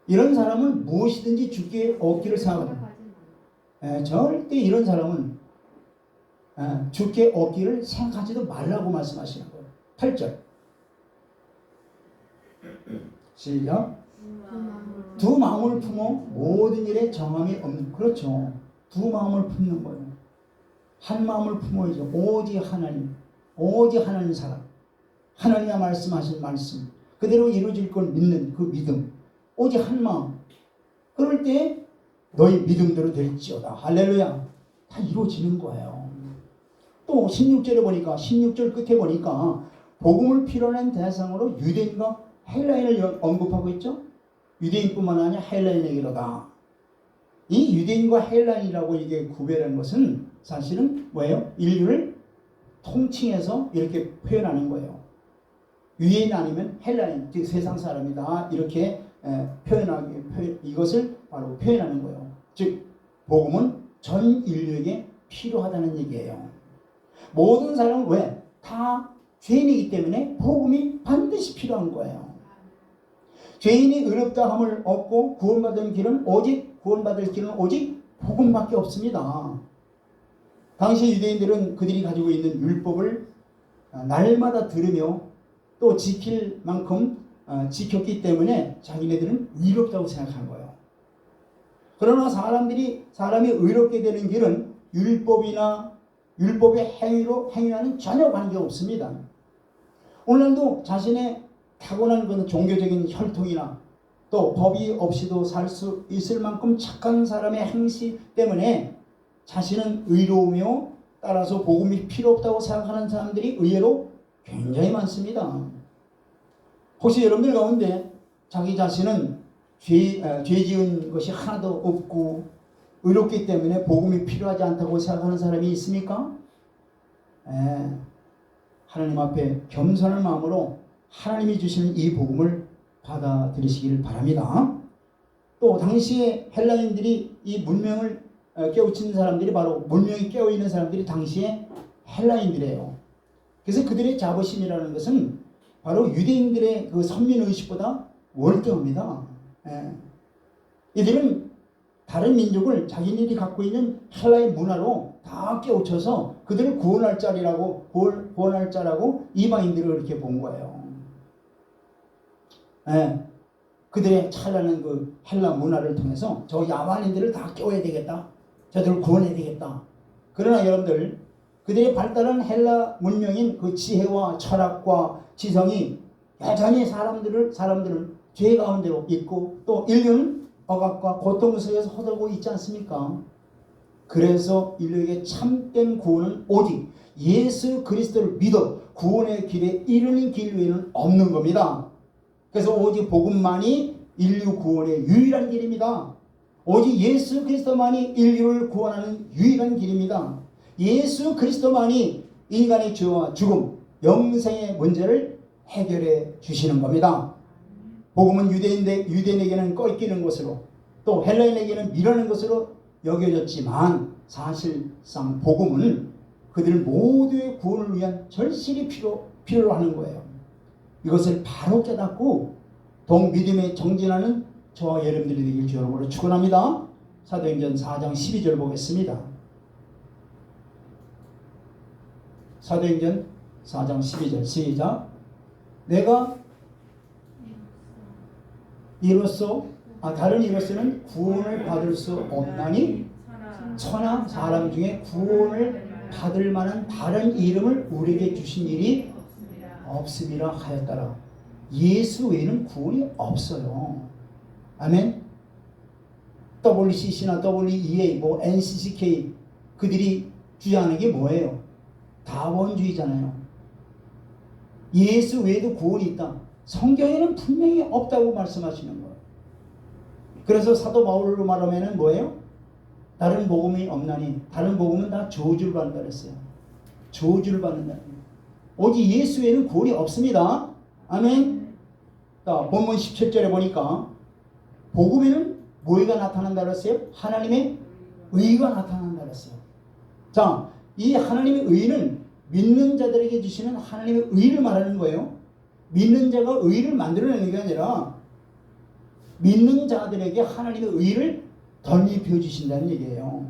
이런 사람은 무엇이든지 주께 얻기를 생각합니다. 절대 이런 사람은 주께 얻기를 생각하지도 말라고 말씀하시는 거예요. 8절. 시작. 두 마음을 품어 모든 일에 정함이 없는. 그렇죠. 두 마음을 품는 거예요. 한 마음을 품어야죠. 오직 하나님 사랑. 하나님이 말씀하신 말씀 그대로 이루어질 걸 믿는 그 믿음. 오직 한 마음. 그럴 때 너희 믿음대로 될지어다. 할렐루야. 다 이루어지는 거예요. 또 16절에 보니까 16절 끝에 보니까 복음을 필요한 대상으로 유대인과 헬라인을 언급하고 있죠. 유대인뿐만 아니라 헬라인에게로다. 이 유대인과 헬라인이라고 이게 구별한 것은 사실은 뭐예요? 인류를 통칭해서 이렇게 표현하는 거예요. 유대인 아니면 헬라인, 즉 세상 사람이다. 이렇게 이것을 바로 표현하는 거예요. 즉 복음은 전 인류에게 필요하다는 얘기예요. 모든 사람은 왜? 다 죄인이기 때문에 복음이 반드시 필요한 거예요. 죄인이 의롭다함을 얻고 구원받을 길은 오직 복음밖에 없습니다. 당시 유대인들은 그들이 가지고 있는 율법을 날마다 들으며 또 지킬 만큼 지켰기 때문에 자기네들은 의롭다고 생각한 거예요. 그러나 사람이 의롭게 되는 길은 율법의 행위와는 전혀 관계없습니다. 오늘도 자신의 타고난 그런 종교적인 혈통이나 또 법이 없이도 살 수 있을 만큼 착한 사람의 행실 때문에 자신은 의로우며 따라서 복음이 필요 없다고 생각하는 사람들이 의외로 굉장히 많습니다. 혹시 여러분들 가운데 자기 자신은 죄 지은 것이 하나도 없고 의롭기 때문에 복음이 필요하지 않다고 생각하는 사람이 있습니까? 하나님 앞에 겸손한 마음으로 하나님이 주시는 이 복음을 받아들이시기를 바랍니다. 또 당시에 헬라인들이 이 문명을 깨우친 사람들이 바로 문명이 깨어있는 사람들이 당시에 헬라인들이에요. 그래서 그들의 자부심이라는 것은 바로 유대인들의 그 선민의식보다 월등합니다. 이들은 다른 민족을 자기네들이 갖고 있는 헬라의 문화로 다 깨우쳐서 그들을 구원할 자라고 이방인들을 이렇게 본 거예요. 그들의 찬란한 그 헬라 문화를 통해서 저 야만인들을 다 깨워야 되겠다. 저들을 구원해야 되겠다. 그러나 여러분들, 그들의 발달한 헬라 문명인 그 지혜와 철학과 지성이 여전히 사람들은 죄 가운데로 있고 또 인류는 억압과 고통 속에서 허들고 있지 않습니까? 그래서 인류에게 참된 구원은 오직 예수 그리스도를 믿어 구원의 길에 이르는 길 외에는 없는 겁니다. 그래서 오직 복음만이 인류 구원의 유일한 길입니다. 오직 예수 그리스도만이 인류를 구원하는 유일한 길입니다. 예수 그리스도만이 인간의 죄와 죽음, 영생의 문제를 해결해 주시는 겁니다. 복음은 유대인에게는 꺾이는 것으로 또 헬라인에게는 미라는 것으로 여겨졌지만 사실상 복음은 그들 모두의 구원을 위한 절실히 필요로 하는 거예요. 이것을 바로 깨닫고 동믿음에 정진하는 저와 여러분들이 되길 주여로 축원합니다. 사도행전 4장 12절 보겠습니다. 사도행전 4장 12절 시작. 내가 다른 이로서는 구원을 받을 수 없나니 천하 사람 중에 구원을 받을 만한 다른 이름을 우리에게 주신 일이 없음이라 하였더라. 예수 외에는 구원이 없어요. 아멘. WCC나 WEA, NCCK 그들이 주장하는 게 뭐예요? 다원주의잖아요. 예수 외에도 구원이 있다. 성경에는 분명히 없다고 말씀하시는 거예요. 그래서 사도 바울로 말하면은 뭐예요? 다른 복음이 없나니 다른 복음은 다 저주를 받는다 그랬어요. 저주를 받는다. 오직 예수 외에는 구원이 없습니다. 아멘. 자, 본문 17절에 보니까 복음에는 뭐가 나타난다 그랬어요? 하나님의 의가 나타난다 그랬어요. 자, 이 하나님의 의는 믿는 자들에게 주시는 하나님의 의를 말하는 거예요. 믿는 자가 의를 만들어내는 게 아니라 믿는 자들에게 하나님의 의를 덧입혀 주신다는 얘기예요.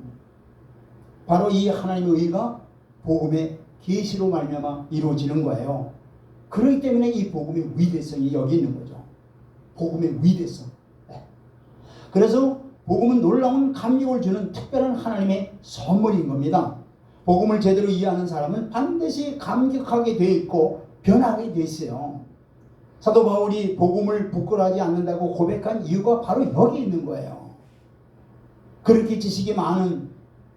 바로 이 하나님의 의가 복음의 계시로 말미암아 이루어지는 거예요. 그렇기 때문에 이 복음의 위대성이 여기 있는 거죠. 복음의 위대성. 그래서 복음은 놀라운 감격을 주는 특별한 하나님의 선물인 겁니다. 복음을 제대로 이해하는 사람은 반드시 감격하게 되어 있고 변하게 되어 있어요. 사도 바울이 복음을 부끄러워하지 않는다고 고백한 이유가 바로 여기 있는 거예요. 그렇게 지식이 많은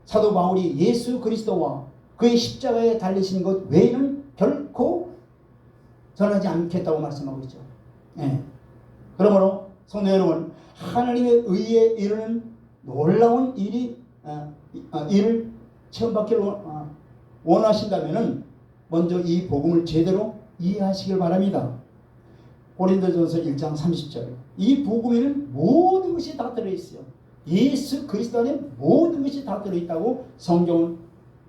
사도 바울이 예수 그리스도와 그의 십자가에 달리신 것 외에는 결코 전하지 않겠다고 말씀하고 있죠. 예. 그러므로 성도 여러분, 하나님의 의에 이르는 놀라운 일을 체험받기를 원하신다면 먼저 이 복음을 제대로 이해하시길 바랍니다. 고린도전서 1장 30절. 이 복음에는 모든 것이 다 들어있어요. 예수 그리스도 안에 모든 것이 다 들어있다고 성경은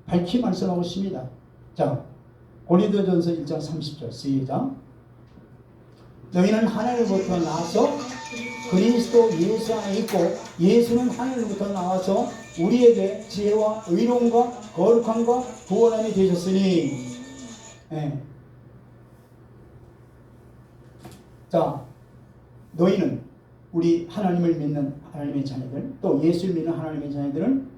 밝히 말씀하고 있습니다. 자, 고린도전서 1장 30절 시작. 너희는 하나님으로부터 나와서 그리스도 예수 안에 있고 예수는 하나님으로부터 나와서 우리에게 지혜와 의로움과 거룩함과 구원함이 되셨으니. 예. 자, 너희는 우리 하나님을 믿는 하나님의 자녀들, 또 예수를 믿는 하나님의 자녀들은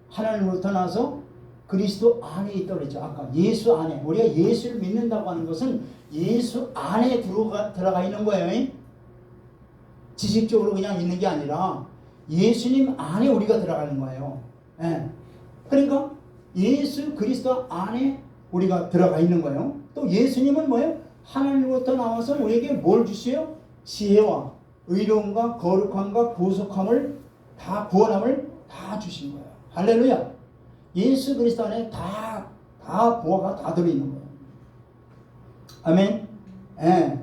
하나님으로부터 나서 그리스도 안에 있다고 그랬죠. 아까 예수 안에. 우리가 예수를 믿는다고 하는 것은 예수 안에 들어가 있는 거예요. 지식적으로 그냥 있는 게 아니라 예수님 안에 우리가 들어가는 거예요. 예. 그러니까 예수 그리스도 안에 우리가 들어가 있는 거예요. 또 예수님은 뭐예요? 하나님으로부터 나와서 우리에게 뭘 주세요? 지혜와 의로움과 거룩함과 구속함을 다, 구원함을 다 주신 거예요. 할렐루야. 예수 그리스도 안에 다 보화가 다 들어있는 거예요. 아멘. 예.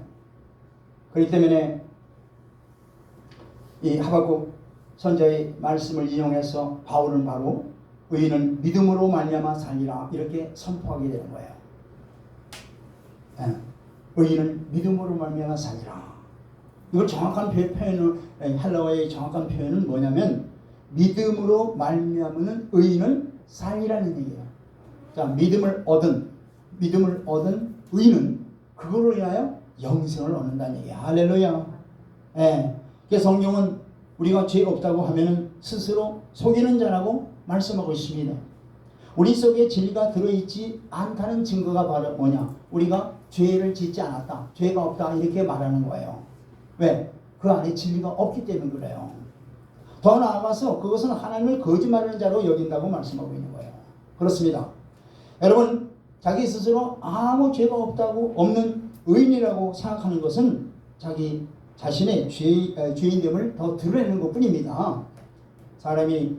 그렇기 때문에 이 하박국 선자의 말씀을 이용해서 바울은 바로 의인은 믿음으로 말미암아 살리라 이렇게 선포하게 되는 거예요. 예. 의인은 믿음으로 말미암아 살리라. 이걸 정확한 표현을, 헬라어의 정확한 표현은 뭐냐면 믿음으로 말미암는 의인은 살리라는 얘기예요. 자, 믿음을 얻은 의인은 그걸로 인하여 영생을 얻는다는 얘기예요. 할렐루야. 예. 그래서 성경은 우리가 죄 없다고 하면은 스스로 속이는 자라고 말씀하고 있습니다. 우리 속에 진리가 들어있지 않다는 증거가 바로 뭐냐? 우리가 죄를 짓지 않았다, 죄가 없다 이렇게 말하는 거예요. 왜? 그 안에 진리가 없기 때문에 그래요. 더 나아가서 그것은 하나님을 거짓말하는 자로 여긴다고 말씀하고 있는 거예요. 그렇습니다. 여러분, 자기 스스로 아무 죄가 없는 의인이라고 생각하는 것은 자기 자신의 죄인됨을 더 드러내는 것 뿐입니다. 사람이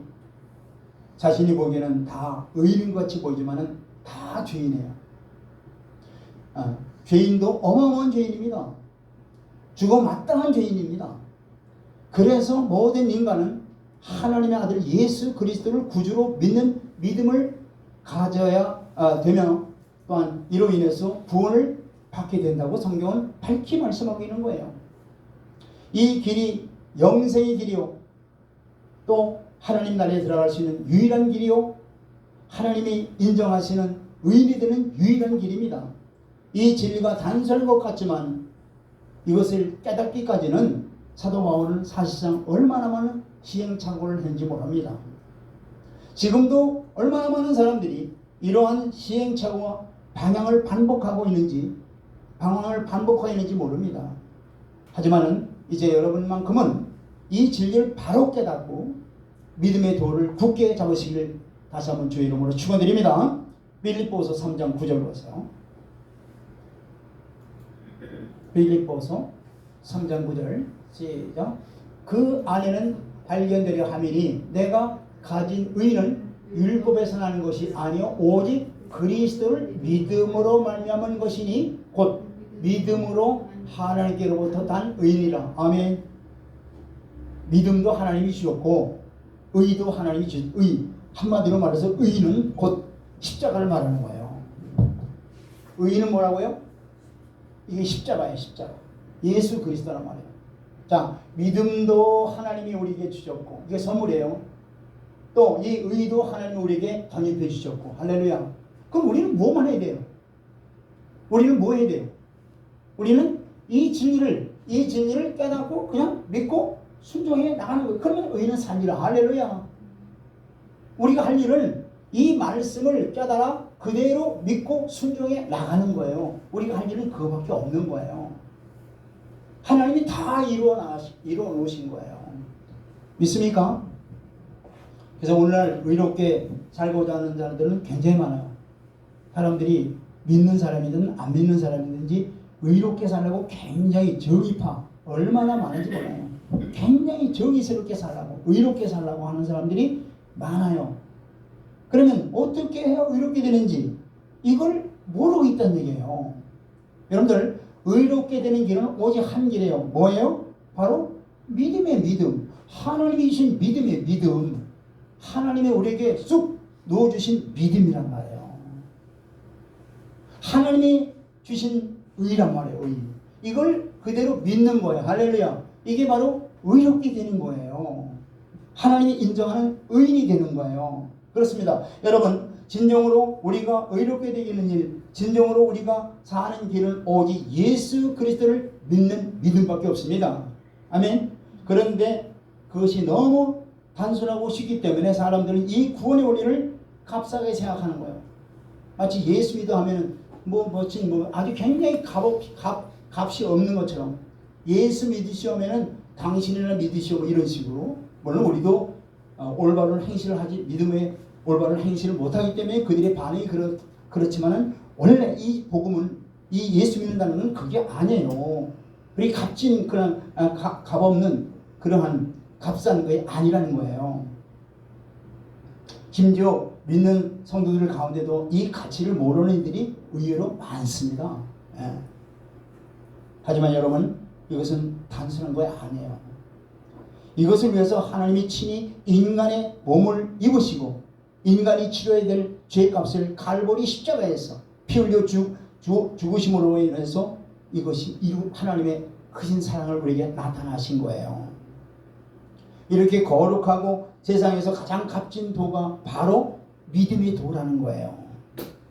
자신이 보기에는 다 의인인 것 같이 보이지만은 다 죄인이에요. 죄인도 어마어마한 죄인입니다. 죽어 마땅한 죄인입니다. 그래서 모든 인간은 하나님의 아들 예수 그리스도를 구주로 믿는 믿음을 가져야 되며 또한 이로 인해서 구원을 받게 된다고 성경은 밝히 말씀하고 있는 거예요. 이 길이 영생의 길이요, 또 하나님 나라에 들어갈 수 있는 유일한 길이요, 하나님이 인정하시는 의인이 되는 유일한 길입니다. 이 진리가 단순한 것 같지만 이것을 깨닫기까지는 사도 바울은 사실상 얼마나 많은 시행착오를 했는지 모릅니다. 지금도 얼마나 많은 사람들이 이러한 시행착오와 방향을 반복하고 있는지 모릅니다. 하지만은 이제 여러분만큼은 이 진리를 바로 깨닫고 믿음의 도를 굳게 잡으시길 다시 한번 주의 이름으로 축원드립니다. 빌립보서 3장 9절 보세요. 빌립보서 3장 9절 시작. 그 안에는 발견되려 함이니 내가 가진 의는 율법에서 나는 것이 아니요 오직 그리스도를 믿음으로 말미암은 것이니 곧 믿음으로 하나님께로부터 난 의인이라. 아멘. 믿음도 하나님이 주셨고 의도 하나님이 주신 한마디로 말해서 의는 곧 십자가를 말하는 거예요. 의는 뭐라고요? 이게 십자가예요. 십자가. 예수 그리스도란 말이에요. 자, 믿음도 하나님이 우리에게 주셨고 이게 선물이에요. 또 이 의도 하나님이 우리에게 덧입혀 주셨고. 할렐루야. 그럼 우리는 뭐만 해야 돼요? 우리는 뭐 해야 돼요? 우리는 이 진리를 깨닫고 그냥 믿고 순종해 나가는 거예요. 그러면 의는 살리라. 할렐루야. 우리가 할 일은 이 말씀을 깨달아 그대로 믿고 순종해 나가는 거예요. 우리가 할 일은 그거밖에 없는 거예요. 하나님이 다 이루어 놓으신 거예요. 믿습니까? 그래서 오늘날 의롭게 살고자 하는 사람들은 굉장히 많아요. 사람들이 믿는 사람이든 안 믿는 사람이든지 의롭게 살려고 굉장히 정의파 얼마나 많은지 몰라요. 굉장히 정의스럽게 살라고 의롭게 살라고 하는 사람들이 많아요. 그러면 어떻게 해야 의롭게 되는지 이걸 모르고 있다는 얘기예요. 여러분들 의롭게 되는 길은 오직 한 길이에요. 뭐예요? 바로 믿음의 믿음. 하나님이 주신 믿음의 믿음. 하나님이 우리에게 쑥 넣어주신 믿음이란 말이에요. 하나님이 주신 의란 말이에요. 의. 이걸 그대로 믿는 거예요. 할렐루야. 이게 바로 의롭게 되는 거예요. 하나님이 인정하는 의인이 되는 거예요. 그렇습니다. 여러분, 진정으로 우리가 의롭게 되는 일, 진정으로 우리가 사는 길은 오직 예수 그리스도를 믿는 믿음밖에 없습니다. 아멘. 그런데 그것이 너무 단순하고 쉽기 때문에 사람들은 이 구원의 원리를 값싸게 생각하는 거예요. 마치 예수 믿어 하면은 아주 굉장히 값이 없는 것처럼 예수 믿으시오면은 당신이나 믿으시오 이런 식으로 물론 우리도 올바른 행실을 하지 믿음의 올바른 행실을 못하기 때문에 그들의 반응이 그렇지만은 원래 이 복음은 이 예수 믿는다는 건 그게 아니에요. 그게 값진 그런 값없는 그러한 값싼 게 아니라는 거예요. 심지어 믿는 성도들 가운데도 이 가치를 모르는 이들이 의외로 많습니다. 예. 하지만 여러분 이것은 단순한 거 아니에요. 이것을 위해서 하나님이 친히 인간의 몸을 입으시고 인간이 치러야 될 죄값을 갈보리 십자가에서 피 흘려 죽으심으로 인해서 이것이 하나님의 크신 사랑을 우리에게 나타나신 거예요. 이렇게 거룩하고 세상에서 가장 값진 도가 바로 믿음의 도라는 거예요.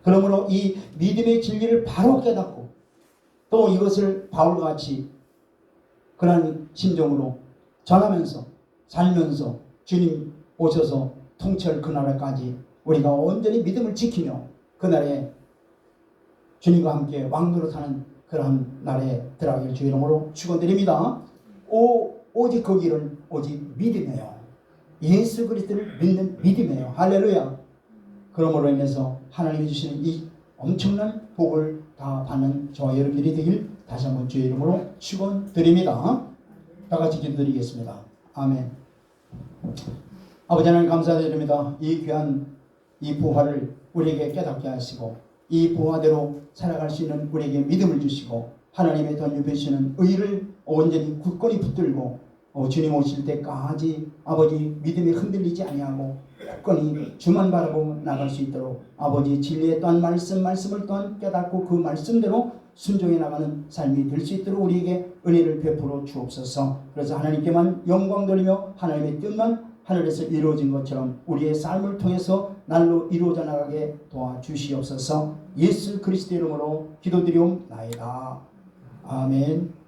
그러므로 이 믿음의 진리를 바로 깨닫고 또 이것을 바울같이 그런 심정으로 전하면서 살면서 주님 오셔서 통치할 그날까지 우리가 온전히 믿음을 지키며 그날에 주님과 함께 왕노릇하는 그러한 날에 들어가길 주의 이름으로 축원드립니다. 오직 그 길은 오직 믿음이에요. 예수 그리스도를 믿는 믿음이에요. 할렐루야. 그러므로 인해서 하나님이 주시는 이 엄청난 복을 다 받는 저와 여러분들이 되길 다시 한번 주의 이름으로 축원드립니다. 다 같이 기도드리겠습니다. 아멘. 아버지 하나님 감사드립니다. 이 귀한 이 부활을 우리에게 깨닫게 하시고 이 부활대로 살아갈 수 있는 우리에게 믿음을 주시고 하나님의 던져주시는 의를 온전히 굳건히 붙들고 주님 오실 때까지 아버지 믿음이 흔들리지 아니하고 굳건히 주만 바라보고 나갈 수 있도록 아버지 진리의 또한 말씀을 또한 깨닫고 그 말씀대로 순종해 나가는 삶이 될 수 있도록 우리에게 은혜를 베풀어 주옵소서. 그래서 하나님께만 영광 돌리며 하나님의 뜻만 하늘에서 이루어진 것처럼 우리의 삶을 통해서 날로 이루어져 나가게 도와주시옵소서. 예수 그리스도 이름으로 기도드리옵나이다. 아멘.